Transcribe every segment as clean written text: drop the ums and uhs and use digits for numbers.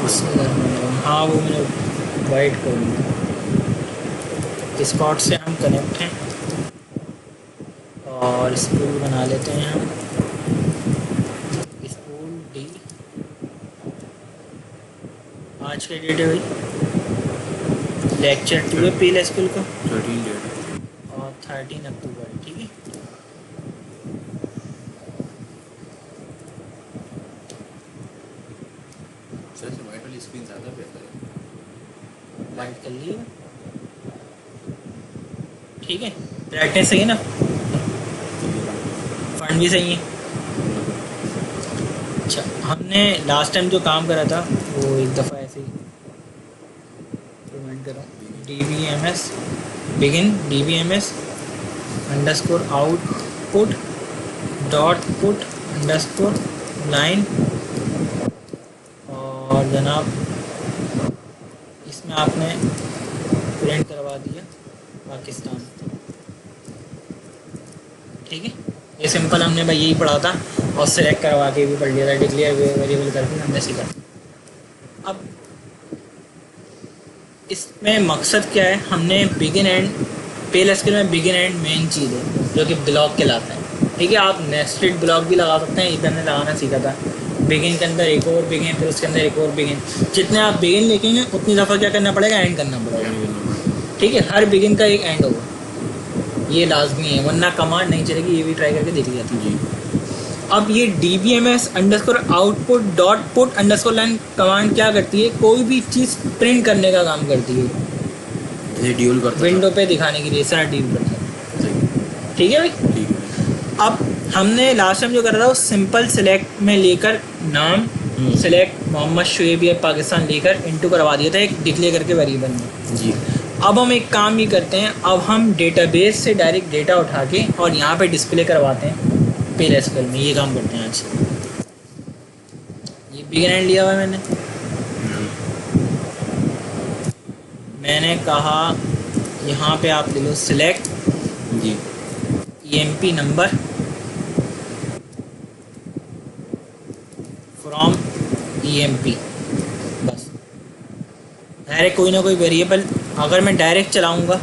इस कलर में, हाँ वो मैंने वाइट करूँगा। डिस्कॉर्ड से हम कनेक्ट हैं और स्पूल बना लेते हैं हम। स्पूल डी, आज के डेट है भाई, लेक्चर 2 है पीएल स्कूल का, 13 डेट और 13 अक्टूबर, ठीक है। सर से वाइट वाली स्क्रीन ज़्यादा बेहतर है। वाइट कर लिया, ठीक है। ब्राइटनेस सही है ना, फंड भी सही है। अच्छा, हमने लास्ट टाइम जो काम करा था वो एक दफ़ा ऐसे ही रिमाइंड करो। DBMS begin, DBMS underscore output dot put underscore line, और जनाब इसमें आपने प्रिंट करवा दिया पाकिस्तान, ठीक है। ये सिंपल हमने भाई यही पढ़ा था और सेलेक्ट करवा के भी पढ़ लिया था, डिक्लेयर वेरिएबल करके हमने सीखा। अब इसमें मकसद क्या है, हमने बिगिन एंड पहले स्किल में बिगिन एंड मेन चीज़ है जो कि ब्लॉक कहलाता है, ठीक है। आप नेस्टेड ब्लॉक भी लगा सकते हैं, इधर हमने लगाना सीखा था। बिगिन के अंदर एक और बिगिन, फिर उसके अंदर एक और बिगिन। जितने आप बिगिन लिखेंगे उतनी दफ़ा क्या करना पड़ेगा, एंड करना पड़ेगा, ठीक है। हर बिगिन का एक एंड होगा, ये लाजमी है, वरना कमांड नहीं चलेगी। ये भी ट्राई करके देख लिया था जी। अब ये DBMS underscore output dot put underscore line command क्या करती है, कोई भी चीज़ प्रिंट करने का काम करती है, ये ड्यूल करता विंडो पे दिखाने के लिए सारा डील करता है, ठीक है भाई। ठीक है। अब हमने लास्ट टाइम जो करा था वो सिंपल सेलेक्ट में लेकर नाम सेलेक्ट मोहम्मद शुएब पाकिस्तान लेकर इनटू करवा दिया था एक डिक्लेयर करके वेरिएबल में जी। अब हम एक काम ही करते हैं, अब हम डेटाबेस से डायरेक्ट डेटा उठा के और यहाँ पे डिस्प्ले करवाते हैं पीएल स्क्रिप्ट में। ये काम करते हैं आज। ये बिगिन एंड लिया हुआ है मैंने कहा यहाँ पे आप ले लो सिलेक्ट जी EMP नंबर फ्रॉम EMP, बस। डायरेक्ट कोई ना कोई वेरिएबल अगर मैं डायरेक्ट चलाऊँगा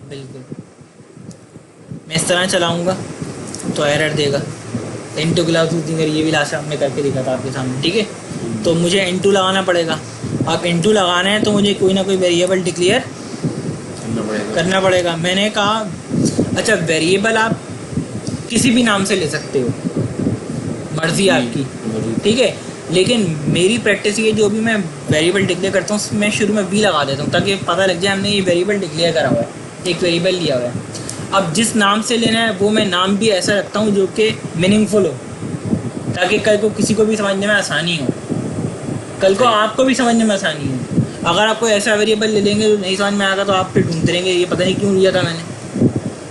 बिल्कुल, मैं इस तरह चलाऊँगा तो एरर देगा। N2 ग्लास यूजिंग ये भी लास्ट हमने करके दिखा था आपके सामने, ठीक है। तो मुझे N2 लगाना पड़ेगा। अब N2 लगाना है तो मुझे कोई ना कोई वेरिएबल डिक्लेयर करना पड़ेगा। मैंने कहा अच्छा वेरिएबल आप किसी भी नाम से ले सकते हो, मर्ज़ी आपकी, ठीक है। लेकिन मेरी प्रैक्टिस ये, जो भी मैं वेरिएबल डिक्लेयर करता हूँ मैं शुरू में V लगा देता हूँ ताकि पता लग जाए हमने ये वेरिएबल डिक्लेयर करा हुआ है, एक वेरिएबल लिया हुआ है। अब जिस नाम से लेना है वो मैं नाम भी ऐसा रखता हूँ जो कि मीनिंगफुल हो, ताकि कल को किसी को भी समझने में आसानी हो, कल को आपको भी समझने में आसानी हो। अगर आपको ऐसा वेरिएबल ले लेंगे जो नहीं समझ में आएगा तो आप फिर ढूंढते रहेंगे ये पता नहीं क्यों लिया था मैंने।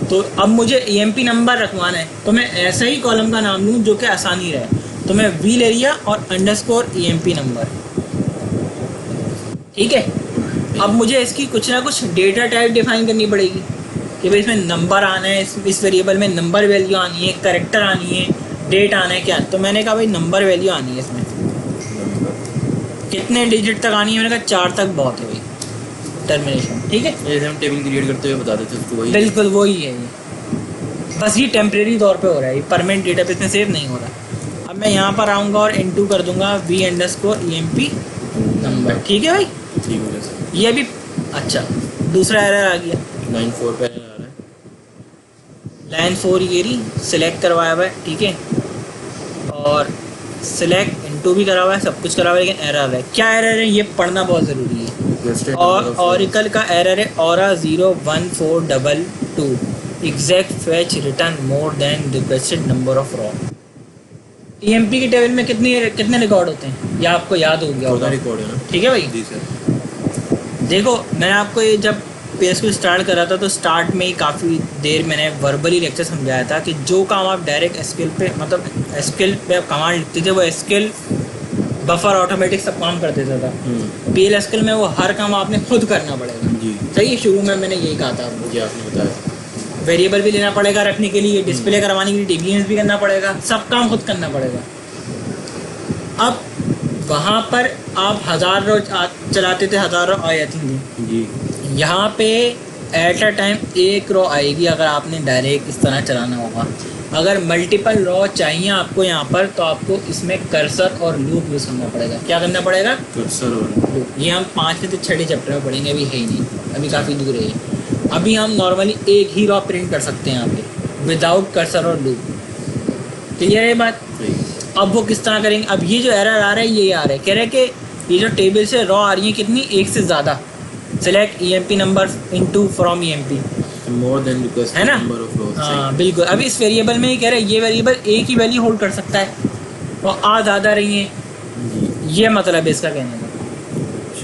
तो अब मुझे EMP नंबर रखवाना है तो मैं ऐसा ही कॉलम का नाम लूँ जो कि आसानी रहे, तो मैं V ले लिया और अंडरस्कोर EMP नंबर, ठीक है। अब मुझे इसकी कुछ ना कुछ डेटा टाइप डिफाइन करनी पड़ेगी कि भाई इसमें नंबर आना है, इस वेरिएबल में नंबर वैल्यू आनी है, कैरेक्टर आनी है, डेट आना है क्या। तो मैंने कहा भाई नंबर वैल्यू आनी है, इसमें कितने डिजिट तक आनी है, मैंने कहा 4 तक बहुत है भाई टर्मिनेशन, ठीक है। जैसे हम टेबल क्रिएट करते हुए बता देते हैं उसको, वही बिल्कुल वही है ये, बस ये टेम्प्रेरी तौर पे हो रहा है, ये परमानेंट डेटाबेस में सेव नहीं हो रहा। अब मैं यहाँ पर आऊँगा और N2 कर दूँगा V अंडरस्कोर EMP नंबर, ठीक है भाई। ठीक है सर। ये भी अच्छा, दूसरा एरर आ गया, लाइन 4 पे आ रहा है, लाइन 4 ये रही, सिलेक्ट करवाया हुआ है, ठीक है। और सिलेक्ट N2 भी करा हुआ है, सब कुछ करा हुआ है, लेकिन एरर है। क्या एरर है ये पढ़ना बहुत ज़रूरी है। और ऑरिकल का एरर है aura 01422 exact fetch return more than requested number of raw. EMP की टेबल में कितने रिकॉर्ड होते हैं, या आपको याद हो गया होगा, रिकॉर्ड है ना, ठीक है भाई। जी सर। देखो मैंने आपको ये जब PSQ स्टार्ट करा था तो स्टार्ट में ही काफ़ी देर मैंने वर्बली लेक्चर समझाया था कि जो काम आप डायरेक्ट SQL पे, मतलब SQL पे कमांड लिखते थे वो SQL बफर ऑटोमेटिक सब काम कर देता था। PL SQL में वो हर काम आपने खुद करना पड़ेगा, जी सही। शुरू में मैंने यही कहा था आपको, जी आपने बताया। वेरिएबल भी लेना पड़ेगा रखने के लिए, डिस्प्ले करवाने के लिए DBMS भी करना पड़ेगा, सब काम खुद करना पड़ेगा। अब वहाँ पर आप 1000 रो चलाते थे, 1000 रो आ जाती थी। जी। यहाँ पे एट अ टाइम एक रो आएगी अगर आपने डायरेक्ट इस तरह चलाना होगा। अगर मल्टीपल रो चाहिए आपको यहाँ पर, तो आपको इसमें कर्सर और लूप यूज़ करना पड़ेगा। क्या करना पड़ेगा? कर्सर और ये हम 5 से 6 चैप्टर में पढ़ेंगे, अभी है ही नहीं, अभी काफ़ी दूर है ये। अभी हम नॉर्मली एक ही रॉ प्रिंट कर सकते हैं यहाँ पे विदाउट कर्सर और लूप। क्लियर है बात? सही। अब वो किस तरह करेंगे? अब ये जो एरर आ रहा है ये आ रहा है, कह रहे हैं कि ये जो टेबल से रॉ आ रही है कितनी, एक से ज़्यादा, select EMP number into from EMP, more than request है ना? नंबर ऑफ रोज। हाँ बिल्कुल। अब इस वेरिएबल में ही कह रहे हैं ये वेरिएबल एक ही वैल्यू होल्ड कर सकता है और आ ज़्यादा रही है, जी। ये मतलब है इसका कहने का,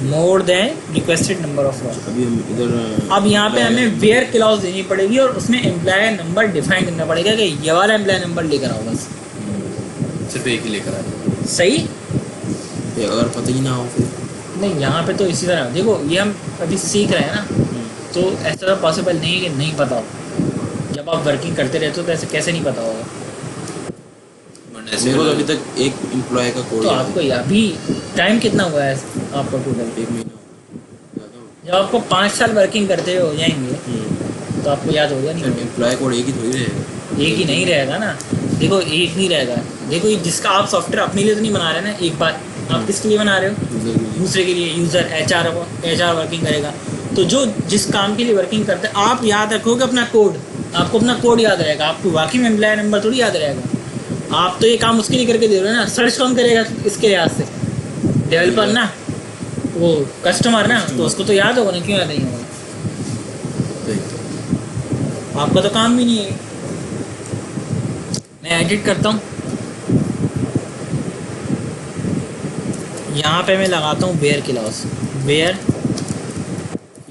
more than requested number of raw. अभी हम इधर अब यहाँ पे हमें वेयर क्लॉज देनी पड़ेगी और उसमें एम्प्लॉय नंबर डिफाइन करना पड़ेगा कि ये वाला एम्प्लॉय नंबर लेकर आओ बस। सिर्फ एक ही लेकर आए। सही? ये अगर पता ही ना हो फिर नहीं, यहाँ पे तो इसी तरह देखो, ये हम अभी सीख रहे हैं ना, तो ऐसा तो पॉसिबल नहीं है कि नहीं पता हो। जब आप वर्किंग करते रहते हो तो ऐसे कैसे नहीं पता होगा? मेरे को तो अभी तक एक एम्प्लॉय का कोड तो आपको अभी टाइम कितना हुआ है आपका टोटल? 1 महीना ज़्यादा हो। जब आपको 5 साल वर्किंग करते हो जाएंगे तो आपको याद होगा नहीं? एम्प्लॉय कोड एक ही थोड़ी रहेगा। एक ही नहीं रहेगा ना, देखो एक नहीं रहेगा। देखो ये जिसका आप सॉफ्टवेयर अपने लिए तो नहीं बना रहे ना, एक बार आप किसके लिए बना रहे हो? दूसरे के लिए, यूज़र HR वर्किंग करेगा। तो जो जिस काम के लिए वर्किंग करते हैं, आप याद रखोगे अपना कोड, आपको अपना कोड याद रहेगा, आपको वाकई में एम्प्लॉय नंबर थोड़ी याद रहेगा। आप तो ये काम उसके लिए करके दे रहे हो ना, सर्च कौन करेगा इसके लिहाज से? डेवलपर ना, वो कस्टमर ना, तो उसको तो याद होगा ना, क्यों याद नहीं होगा? आपका तो काम भी नहीं है। मैं एडिट करता हूँ, यहाँ पे मैं लगाता हूँ where clause, where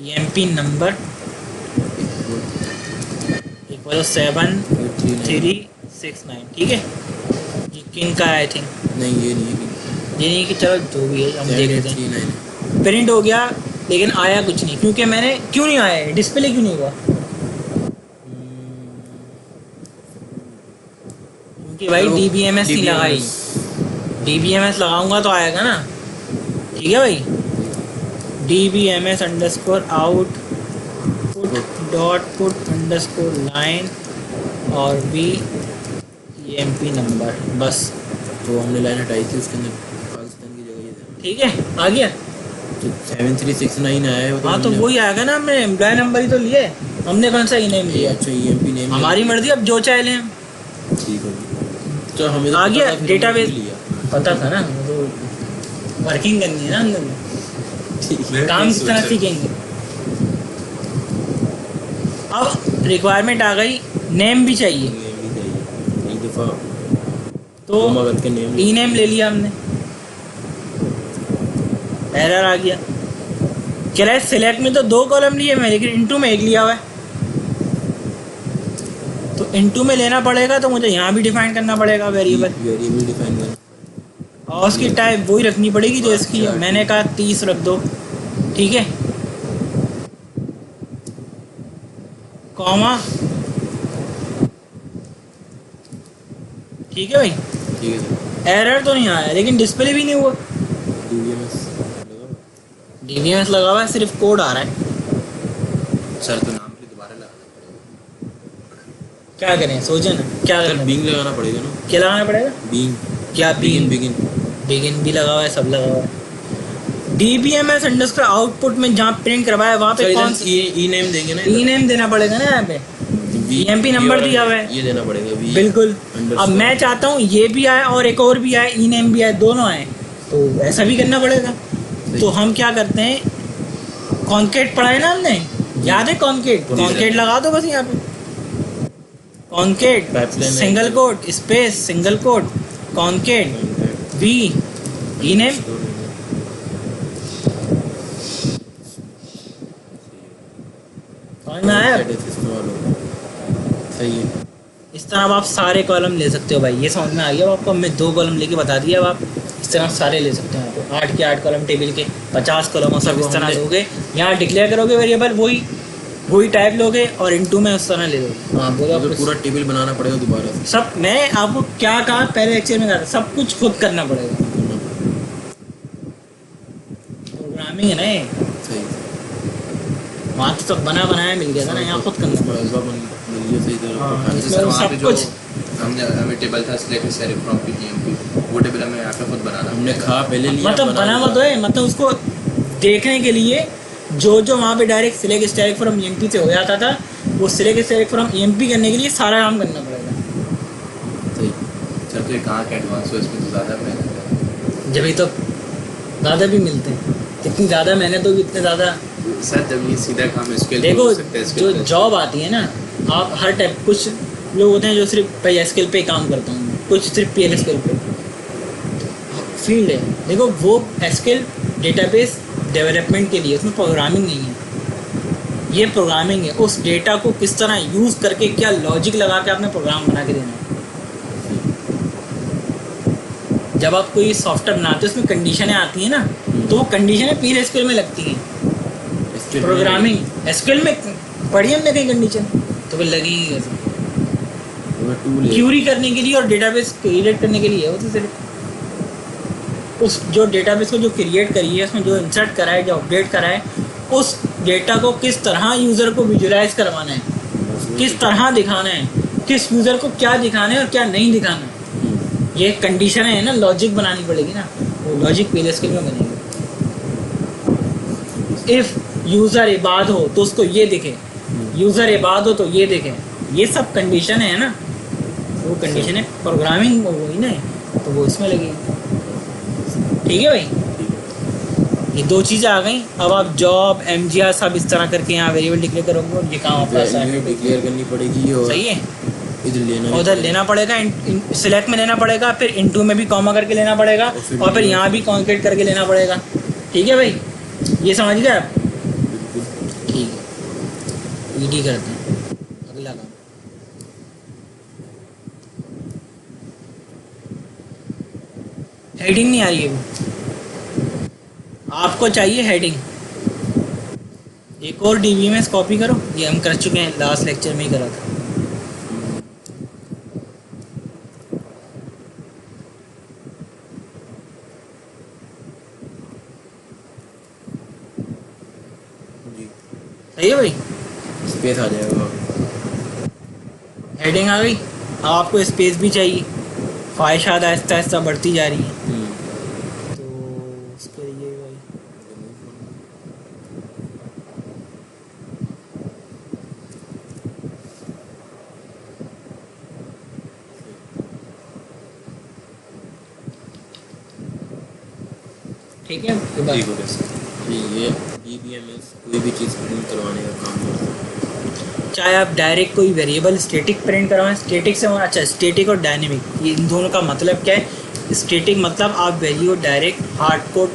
EMP number equal 73369। ठीक है, ये किंग का है आई थिंक। नहीं ये नहीं है ये नहीं कि चलो जो भी है हम देख लेते हैं। 739 प्रिंट हो गया लेकिन आया कुछ नहीं, क्योंकि मैंने क्यों नहीं आया, डिस्प्ले क्यों नहीं हुआ? क्योंकि भाई DBMS नहीं लगाई। DBMS लगाऊंगा तो आएगा ना। ठीक है भाई, DBMS underscore out put underscore line और EMP नंबर, बस। तो हमने लाइन हटाई थी, उसके अंदर पाकिस्तान की जगह ये था। ठीक है, आ गया। तो 7369 आया है वो। हाँ तो वही आएगा ना, हमने एम्प्लॉय नंबर ही तो लिए, हमने कौन सा नेम लिया? अच्छा EMP नेम हमारी मर्जी, अब जो चाहे लें। ठीक है। तो हमें तो आ पता गया था, फिर डेटाबेस, हमने लिया। पता था ना, तो वर्किंग करनी है ना अंदर में, काम किस तरह सीखेंगे। अब रिक्वायरमेंट आ गई, नेम भी चाहिए, नेम भी चाहिए एक दफ़ा तो कॉमा करके नेम ई नेम ले लिया हमने, एरर आ गया। कह रहा है सिलेक्ट में तो 2 कॉलम लिए मैं, लेकिन इनटू में एक लिया हुआ है। तो इनटू में लेना पड़ेगा, तो मुझे यहाँ भी डिफाइन करना पड़ेगा वेरिएबल, डिफाइन कर और उसकी टाइप वही रखनी पड़ेगी जो इसकी है। मैंने कहा 30 रख दो, ठीक है, कॉमा, ठीक है भाई। ठीक है सर। एरर तो नहीं आया लेकिन डिस्प्ले भी नहीं हुआ। DBMS DBMS लगा हुआ है, सिर्फ कोड आ रहा है। सर तो नाम भी दोबारा लगाना पड़ेगा। क्या करें, सोचे ना क्या सर करना, बिंग लगाना पड़ेगा ना। क्या लगाना पड़ेगा? बिंग क्या बिगिन बिगिन बिगिन बिगिन भी लगा हुआ है, सब लगा हुआ है। DBMS अंडरस्कोर आउटपुट में जहाँ प्रिंट करवाया वहाँ पे कौन सा ई नेम देंगे ना। ई नेम देना पड़ेगा ना, यहाँ पे EMP नंबर दिया हुआ है, ये देना पड़ेगा V बिल्कुल। underscore। अब मैं चाहता हूँ ये भी आए और एक और भी आए, ई नेम भी आए, दोनों आए, तो ऐसा भी करना पड़ेगा। तो हम क्या करते हैं, कॉन्केट पढ़ा है ना हमने, याद है कॉन्केट? कॉन्केट लगा दो बस यहाँ पे, concat single quote space single quote concat V ई नेम। समझ में आया? सही है। इस तरह अब आप सारे कॉलम ले सकते हो भाई, ये समझ में आ गया अब आपको। हमने 2 कॉलम लेके बता दिया, अब आप इस तरह सारे ले सकते हैं। आपको 8 के 8 कॉलम टेबल के 50 कॉलम और सब इस तरह दोगे। यहाँ डिक्लेयर करोगे वेरिएबल, वही वही टाइप लोगे और इनटू में उस तरह ले लोगे। हाँ बोलो तो आप पूरा टेबल बनाना पड़ेगा दोबारा से। सब। मैं आपको क्या कहा पहले लेक्चर में, कहा था सब कुछ खुद करना पड़ेगा। प्रोग्रामिंग है ना ये, सही। वहाँ तो सब बना बनाया मिल गया था ना, यहाँ खुद करना पड़ेगा। हाँ, जैसे इसमें सर वहाँ सब पे जो कुछ हमें टेबल था सिलेक्ट सेलेक्ट फ्रॉम पीजीएमपी, वो टेबल हमें यहाँ पे खुद बनाना। हमने खा पहले लिया, मतलब बना मत है, मतलब उसको देखने के लिए जो जो वहाँ पे direct select stack from EMP से हो जाता था, वो सिलेक्ट स्टैक फ्रॉम ईएमपी करने के लिए सारा काम करना पड़ेगा। सही सर, तो ये कहाँ के एडवांस हो, इसमें तो ज़्यादा मेहनत है। जब ही तो ज़्यादा भी मिलते हैं, जितनी ज़्यादा मेहनत होगी इतने ज़्यादा। सर जब ये सीधा काम स्केल देखो जो जॉब आती है ना, आप हर टाइप, कुछ लोग होते हैं जो सिर्फ भाई एसक्यूएल पे काम करता हूँ, कुछ सिर्फ पीएलएसक्यूएल पे फील्ड है। देखो वो एसक्यूएल डेटाबेस डेवलपमेंट के लिए, उसमें प्रोग्रामिंग नहीं है, ये प्रोग्रामिंग है। उस डेटा को किस तरह यूज़ करके क्या लॉजिक लगा के आपने प्रोग्राम बना के देना है। जब आप कोई सॉफ्टवेयर बनाते हो उसमें कंडीशनें आती हैं ना, तो वो कंडीशनें पीएलएसक्यूएल में लगती हैं। प्रोग्रामिंग एसक्यूएल में पढ़ी हमने कहीं कंडीशन, तो फिर लगेगी कैसे? क्यूरी करने के लिए और डेटाबेस क्रिएट करने के लिए है वो। तो सिर्फ उस जो डेटाबेस को जो क्रिएट करी है, उसमें जो इंसर्ट करा है, जो अपडेट करा है, उस डेटा को किस तरह यूज़र को विजुलाइज करवाना है, किस तरह दिखाना है, किस यूज़र को क्या दिखाना है और क्या नहीं दिखाना है, ये कंडीशन है ना, लॉजिक बनानी पड़ेगी ना। वो लॉजिक पीएलएसक्यूएल में बनेगी। इफ़ यूज़र इबाद हो तो उसको ये दिखे, यूज़र इबाद हो तो ये दिखे, ये सब कंडीशन है ना। वो कंडीशन है प्रोग्रामिंग वही ना, तो वो इसमें लगेगी। ठीक है भाई, ये दो चीज़ें आ गई। अब आप जॉब एमजीआर सब इस तरह करके यहाँ वेरिएबल डिक्लेयर करोगे और ये काम आपका डिक्लेयर करनी पड़ेगी। और सही है, इधर उधर लेना पड़ेगा, सिलेक्ट में लेना पड़ेगा, फिर इनटू में भी कॉमा करके लेना पड़ेगा, और फिर यहाँ भी कॉन्क्रीट करके लेना पड़ेगा। ठीक है भाई, ये समझ गए आप? ठीक है, ईडी करते हैं अगला काम। हेडिंग नहीं आ रही है वो, आपको चाहिए हेडिंग। एक और डीबीएमएस कॉपी करो, ये हम कर चुके हैं, लास्ट लेक्चर में ही करा था। सही है भाई, स्पेस आ जाएगा, हेडिंग आ गई। अब आपको स्पेस भी चाहिए, ख्वाहिशात आहिस्ता आहिस्ता बढ़ती जा रही है, तो उसके लिए भाई ठीक है। ये डीबीएमएस कोई भी चीज़ प्रिंट करवाने का काम करता है। चाहे आप डायरेक्ट कोई वेरिएबल स्टैटिक प्रिंट करवाएं, स्टैटिक से अच्छा स्टैटिक और डायनेमिक, ये इन दोनों का मतलब क्या है? स्टैटिक मतलब आप value direct hard code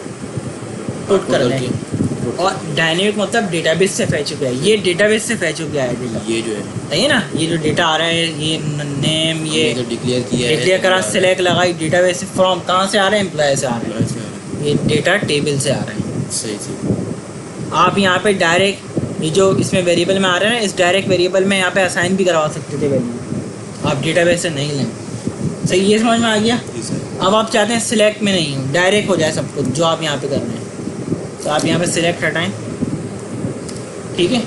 put कर दें, और डायनेमिक मतलब डेटाबेस से फैच हो गया, ये डेटाबेस से फैच हो गया है डेटा। ये जो है सही है ना, ये जो डेटा आ रहा है, ये नेम, ये डिक्लेयर किया है, डिक्लेयर करा, सेलेक्ट लगाई, डेटाबेस से फ्रॉम कहाँ से आ रहा है? एम्प्लॉय से आ रहा है, ये डेटा टेबल से आ रहा है। सही। आप यहाँ पे डायरेक्ट ये जो इसमें वेरिएबल में आ रहा है ना, इस डायरेक्ट वेरिएबल में यहाँ पे असाइन भी करवा सकते थे वैल्यू, आप डेटाबेस से नहीं लें। सही, ये समझ में आ गया? अब आप चाहते हैं सिलेक्ट में नहीं हो, डायरेक्ट हो जाए सब कुछ जो आप यहाँ पे कर रहे हैं, तो आप यहाँ पे सिलेक्ट हटाएं। ठीक है,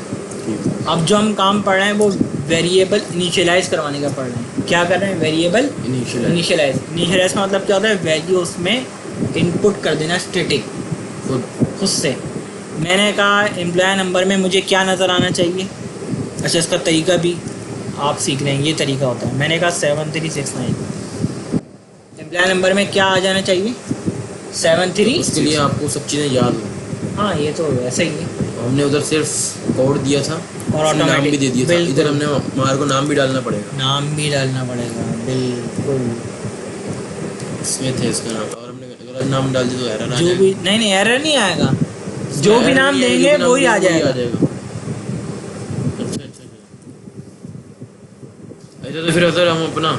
अब जो हम काम पढ़ रहे हैं वो वेरिएबल इनिशियलाइज करवाने का पढ़ रहे हैं। क्या कर रहे हैं? Variable initialise. इनिशियलाइज का मतलब क्या होता है? वैल्यू उसमें इनपुट कर देना स्टैटिक खुद से। मैंने कहा एम्प्लॉय नंबर में मुझे क्या नज़र आना चाहिए? अच्छा, इसका तरीका भी आप सीख रहे हैं, ये तरीका होता है। मैंने कहा 7369, एम्प्लॉय नंबर में क्या आ जाना चाहिए? 73। उसके लिए आपको सब चीज़ें याद हो। हाँ, ये तो ऐसा ही है। हमने उधर सिर्फ कोड दिया था और ऑटोमेटिक नाम भी दे दिया था। इधर हमने हमारे को नाम भी डालना पड़ेगा। नाम भी डालना पड़ेगा, बिल्कुल। इसमें थे इसका नाम, और हमने अगर नाम डाल दिया तो एरर आ जो जाएगा। भी नहीं, एरर नहीं आएगा, जो भी नाम देंगे वही आ जाएगा। अच्छा, तो फिर अगर हम अपना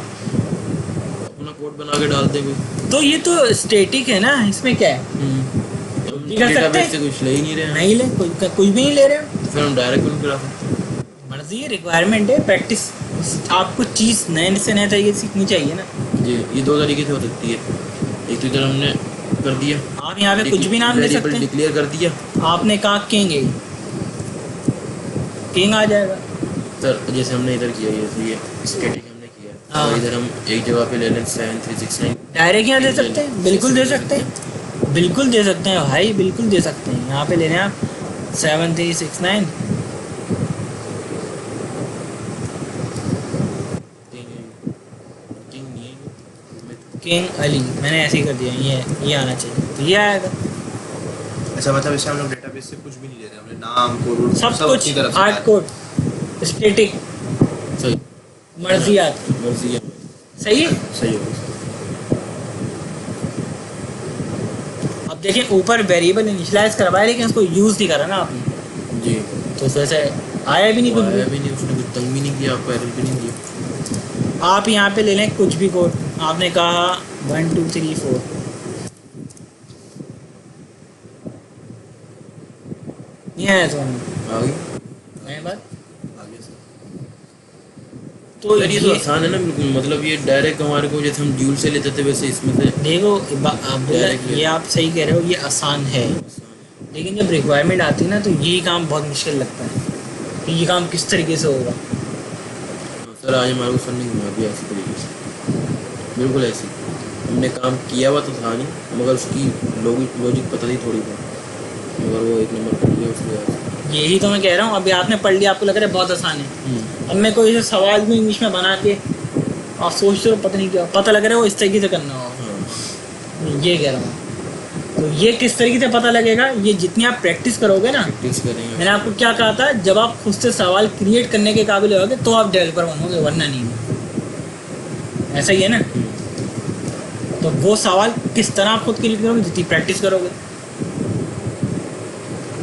कोड बना के डालते हैं, तो ये तो स्टैटिक है ना, इसमें क्या है? हम डेटाबेस से कुछ ले ही नहीं रहे हैं। नहीं ले, कुछ भी नहीं ले रहे हो, फिर हम डायरेक्ट करा सकते हैं। ये रिक्वायरमेंट है, प्रैक्टिस। आपको चीज़ नए से नए तरीके से सीखनी चाहिए ना। जी, ये दो तरीके से हो सकती है। एक तो इधर हमने कर दिया, आप यहाँ पे कुछ भी नाम दे सकते वेरिएबल हैं। डिक्लेयर कर दिया आपने कहा किंग है, किंग आ जाएगा। सर। जैसे हमने इधर किया ये स्टैटिक हमने किया, हाँ। और इधर हम एक जगह पे ले लें 7369। डायरेक्ट यहाँ दे सकते हैं, बिल्कुल दे सकते हैं, बिल्कुल दे सकते हैं भाई, बिल्कुल दे सकते हैं। यहाँ पे ले रहे हैं आप 7369। किंग नहीं है, किंग अली मैंने ऐसे ही कर दिया, ये आना चाहिए, तो ये आएगा। अच्छा, मतलब इससे हम लोग डेटाबेस से कुछ भी नहीं ले रहे, हमने नाम कोड सब अपनी कुछ तरफ से हार्ड डाला। कोड, स्टैटिक, सही मर्जियात, मर्जी है, सही है। सही होगा। अब देखिए ऊपर वेरिएबल इनिशियलाइज करवाया, लेकिन उसको यूज़ नहीं करा ना आपने, जी, तो उस वजह से आया भी नहीं वो कुछ आया भी। भी नहीं, उसने कुछ तंग भी नहीं किया, आपको एरर भी नहीं दिया। आप यहाँ पे ले लें कुछ भी कोड, आपने कहा 1 2 3 4, नहीं आया तो आगे नई बात। आगे से तो सर, ये तो आसान है ना बिल्कुल। मतलब ये डायरेक्ट हमारे को जैसे हम ड्यूल से लेते थे वैसे इसमें से देखो अब्दुल्ला, Direct ले। ये आप सही कह रहे हो, ये आसान है, लेकिन जब रिक्वायरमेंट आती है ना, तो यही काम बहुत मुश्किल लगता है कि ये काम किस तरीके से होगा। सर आज हमारे को सर ने घुमा दिया ऐसी तरीके से, बिल्कुल ऐसी। हमने काम किया हुआ तो था नहीं, मगर उसकी लॉजिक पता नहीं थोड़ी बहुत, मगर वो एक नंबर कर दिया उसके बाद। यही तो मैं कह रहा हूँ, अभी आपने पढ़ लिया, आपको लग रहा है बहुत आसान है। अब मैं कोई ऐसे सवाल भी इंग्लिश में बना के आप सोचते हो, पता नहीं क्या, पता लग रहा है वो इस तरीके से करना होगा। हाँ, ये कह रहा हूँ, तो ये किस तरीके से पता लगेगा, ये जितनी आप प्रैक्टिस करोगे ना। प्रैक्टिस करेंगे। मैंने आपको क्या कहा था, जब आप खुद से सवाल क्रिएट करने के काबिल होगे तो आप डेवलपर बनोगे, वरना नहीं। ऐसा ही है ना। तो वो सवाल किस तरह आप खुद क्रिएट करोगे, जितनी प्रैक्टिस करोगे।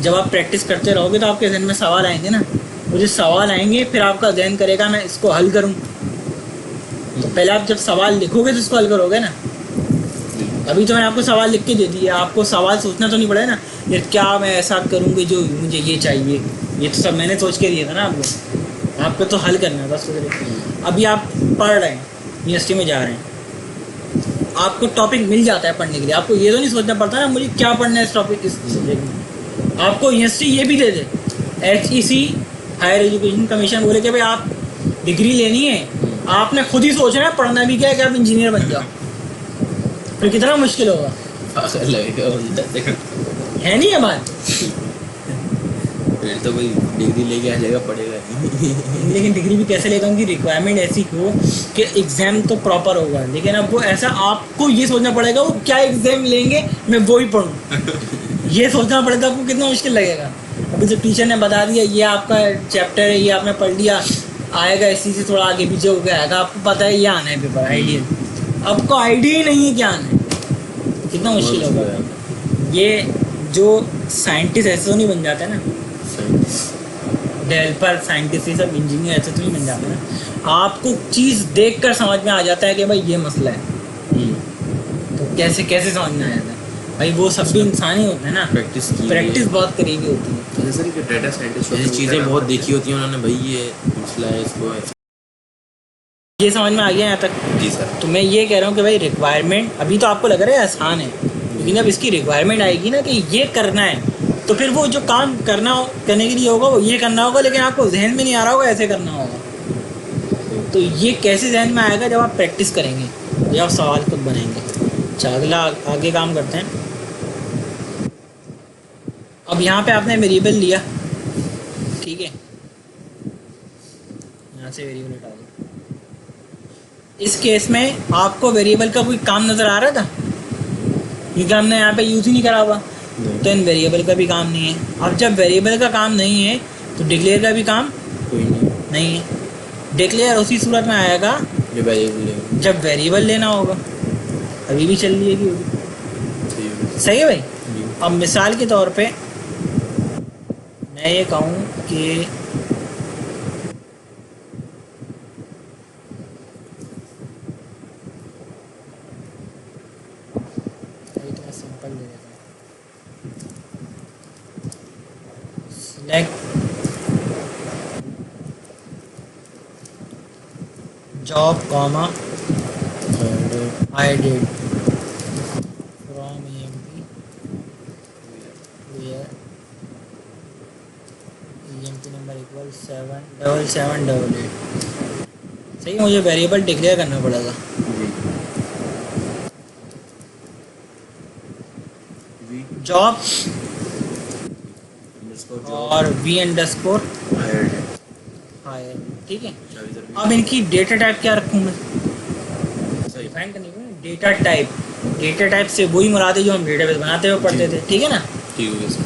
जब आप प्रैक्टिस करते रहोगे तो आपके जहन में सवाल आएंगे ना, वो जो सवाल आएंगे फिर आपका जहन करेगा मैं इसको हल करूं। तो पहले आप जब सवाल लिखोगे तो इसको हल करोगे ना। अभी तो मैंने आपको सवाल लिख के दे दिया, आपको सवाल सोचना तो नहीं पड़ेगा ना, यार क्या मैं ऐसा करूँ कि जो मुझे ये चाहिए। ये तो सब मैंने सोच के दिया था ना आपको तो हल करना है बस। अभी आप पढ़ रहे हैं, यूनिवर्सिटी में जा रहे हैं, आपको टॉपिक मिल जाता है पढ़ने के लिए, आपको ये तो नहीं सोचना पड़ता ना मुझे क्या पढ़ना है इस टॉपिक, इस सब्जेक्ट में। आपको यूनिवर्सिटी ये भी दे दे, HEC हायर एजुकेशन कमीशन बोले कि भाई आप डिग्री लेनी है, आपने खुद ही सोचना है पढ़ना भी क्या है कि आप इंजीनियर बन जाओ, फिर कितना मुश्किल होगा। लगेगा है नहीं ये बात। फिर तो भाई डिग्री लेके आ जाएगा, पढ़ेगा नहीं। लेकिन डिग्री भी कैसे लेगा, उनकी रिक्वायरमेंट ऐसी हो कि एग्जाम तो प्रॉपर होगा, लेकिन अब वो ऐसा आपको ये सोचना पड़ेगा वो क्या एग्जाम लेंगे मैं वो ही पढ़ूँ। ये सोचना पड़ेगा आपको, कितना मुश्किल लगेगा। अभी जो टीचर ने बता दिया ये आपका चैप्टर है, ये आपने पढ़ लिया, आएगा इसी से थोड़ा आगे पीछे हो गया आएगा, आपको पता है ये आना है पेपर आइडिया, आपको आइडिया ही नहीं है क्या आना है, कितना मुश्किल होगा। ये जो साइंटिस्ट ऐसे तो नहीं बन जाते ना, डेवलपर साइंटिस्ट ये सब इंजीनियर ऐसे तो नहीं बन जाते ना। आपको चीज़ देखकर समझ में आ जाता है कि भाई ये मसला है, तो कैसे कैसे समझ में आ जाता है भाई, वो सब भी इंसान ही होते हैं ना। प्रैक्टिस बहुत करीबी होती है। जैसे कि डेटा साइंटिस्ट ऐसी चीज़ें बहुत देखी होती हैं उन्होंने, भाई ये मसला है इसको ऐसे। ये समझ में आ गया यहाँ तक। जी सर। तो मैं ये कह रहा हूँ कि भाई रिक्वायरमेंट अभी तो आपको लग रहा है आसान है, लेकिन जब इसकी रिक्वायरमेंट आएगी ना कि ये करना है, तो फिर वो जो काम करने के लिए होगा वो ये करना होगा, लेकिन आपको जहन में नहीं आ रहा होगा ऐसे करना होगा। तो ये कैसे जहन में आएगा, जब आप प्रैक्टिस करेंगे, जब आप सवाल खुद बनाएंगे। अच्छा अगला आगे काम करते हैं। अब यहाँ पे आपने वेरिएबल लिया, ठीक है, यहाँ से वेरिएबल हटा दो। इस केस में आपको वेरिएबल का कोई काम नज़र आ रहा था, क्योंकि हमने यहाँ पे यूज़ ही नहीं करा हुआ, तो इन वेरिएबल का भी काम नहीं है। अब जब वेरिएबल का काम नहीं है तो डिक्लेयर का भी काम कोई नहीं है। डिक्लेयर उसी सूरत में आएगा जब वेरिएबल लेना होगा। अभी भी चल रही है कि सही है भाई। अब मिसाल के तौर पे मैं ये कहूँ कि सिंपल ले लेता हूँ, select job comma hired hided from EMP where EMP number equal 77788। सही, मुझे वेरिएबल डिक्लेयर करना पड़ेगा। जी वी जॉब अंडरस्कोर जॉब और V अंडरस्कोर हायर्ड है हायर, ठीक है। चाबी सर अब इनकी डेटा टाइप क्या रखूँ मैं? सही डिफाइन करनी पड़ेगी डेटा टाइप। डेटा टाइप से वही मुराद है जो हम डेटाबेस बनाते हुए पढ़ते थे, ठीक है ना। ठीक हो गया सर।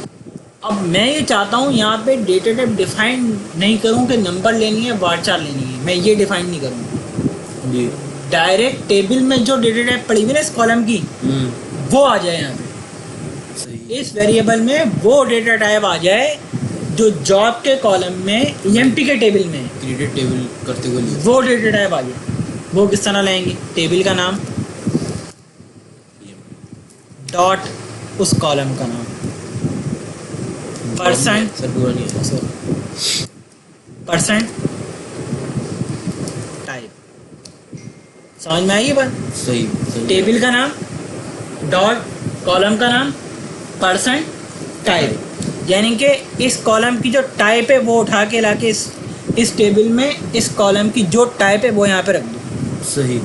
अब मैं ये चाहता हूँ यहाँ पे डेटा टाइप डिफाइन नहीं करूँ कि नंबर लेनी है वारचार लेनी है, मैं ये डिफाइन नहीं करूँगा। जी डायरेक्ट टेबल में जो डेटा टाइप पड़ी हुई ना इस कॉलम की, वो आ जाए यहाँ पे। सही इस वेरिएबल में वो डेटा टाइप आ जाए जो जॉब के कॉलम में EMP के टेबल में है, क्रिएटेड टेबल करते हुए लिए वो डेटा टाइप आ जाए। वो किस तरह लेंगे? टेबल का नाम डॉट उस कॉलम का नाम परसेंट सर पूरा नहीं है सर परसेंट टाइप। समझ में आई ये बात? सही सही टेबल का नाम डॉट कॉलम का नाम परसेंट टाइप, यानी कि इस कॉलम की जो टाइप है वो उठा के लाके इस टेबल में इस कॉलम की जो टाइप है वो यहाँ पे रख दो। सही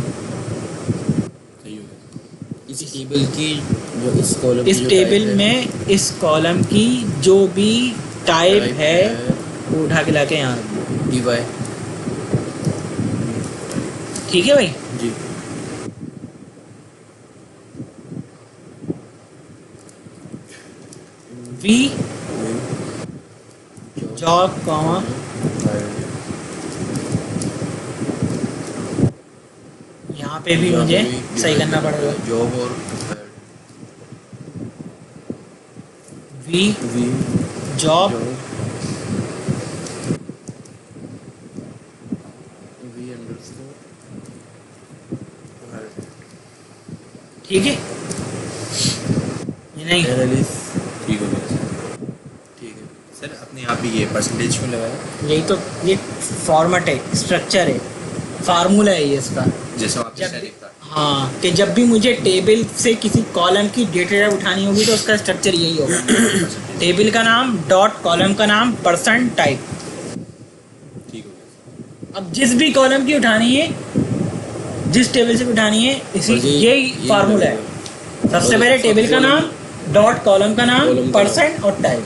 सही हो गया। इस टेबल की जो इस कॉलम इस टेबल में इस कॉलम की जो भी टाइप है वो उठा के लाके यहाँ रख दो। डीवाई ठीक है भाई। जी वी जॉब कॉमा यहाँ पे भी मुझे सही करना पड़ेगा। जॉब और V V job V underscore ठीक है ये नहीं एनालिस्ट ठीक हो गया सर। ठीक है सर अपने यहाँ पे ये परसेंटेज क्यों लगाया? यही तो ये फॉर्मेट है, स्ट्रक्चर है, फार्मूला है ये इसका। जैसे आप जब इसका भी देखता हाँ कि जब भी मुझे टेबल से किसी कॉलम की डेटा टाइप उठानी होगी तो उसका स्ट्रक्चर यही होगा। टेबल का नाम डॉट कॉलम का नाम परसेंट टाइप। ठीक हो गया। अब जिस भी कॉलम की उठानी है, जिस टेबल से भी उठानी है, इसी और यही फार्मूला है। सबसे पहले टेबल का नाम डॉट कॉलम का नाम कॉलम का परसेंट और टाइप।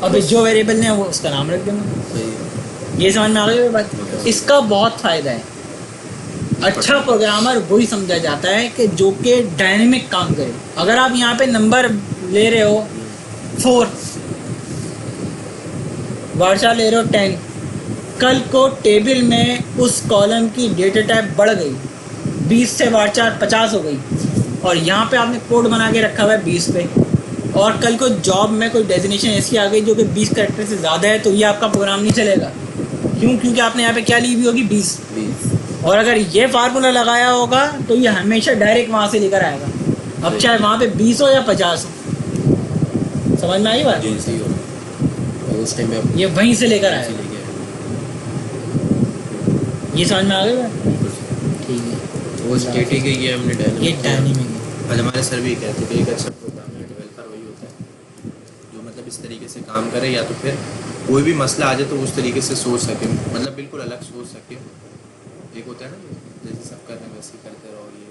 अब जो वेरिएबल ने वो उसका नाम रख देंगे। सही ये समझ में आ गई बात? इसका बहुत फायदा है। अच्छा प्रोग्रामर वही समझा जाता है कि जो कि डायनेमिक काम करे। अगर आप यहाँ पे नंबर ले रहे हो 4, वार्षा ले रहे हो 10, कल को टेबल में उस कॉलम की डेटा टाइप बढ़ गई, 20 से वार्षा 50 हो गई, और यहाँ पे आपने कोड बना के रखा हुआ है 20 पे, और कल को जॉब में कोई डेजिनेशन ऐसी आ गई जो कि 20 कैरेक्टर से ज़्यादा है, तो ये आपका प्रोग्राम नहीं चलेगा। क्यों? क्योंकि आपने यहाँ पे क्या ली हुई होगी 20, और अगर ये फार्मूला लगाया होगा तो ये हमेशा डायरेक्ट वहाँ से लेकर आएगा। अब चाहे वहाँ पे 20 हो या 50 हो। समझ में आई बात? जी सही हो और उस टाइम में आप ये वहीं से लेकर ऐसे आएगा। लेके आए ये समझ में आ गई बात? ठीक है, वो स्टैटिक है ये हमने ये डायनेमिक है। और हमारे सर भी कहते थे एक अच्छा प्रोग्रामर डेवलपर वही होता है जो मतलब इस तरीके से काम करे, या तो फिर कोई भी मसला आ जाए तो उस तरीके से सोच सके, मतलब बिल्कुल अलग सोच सके। एक होता है ना जैसे सब कर रहे हैं वैसे ही करते रहो, ये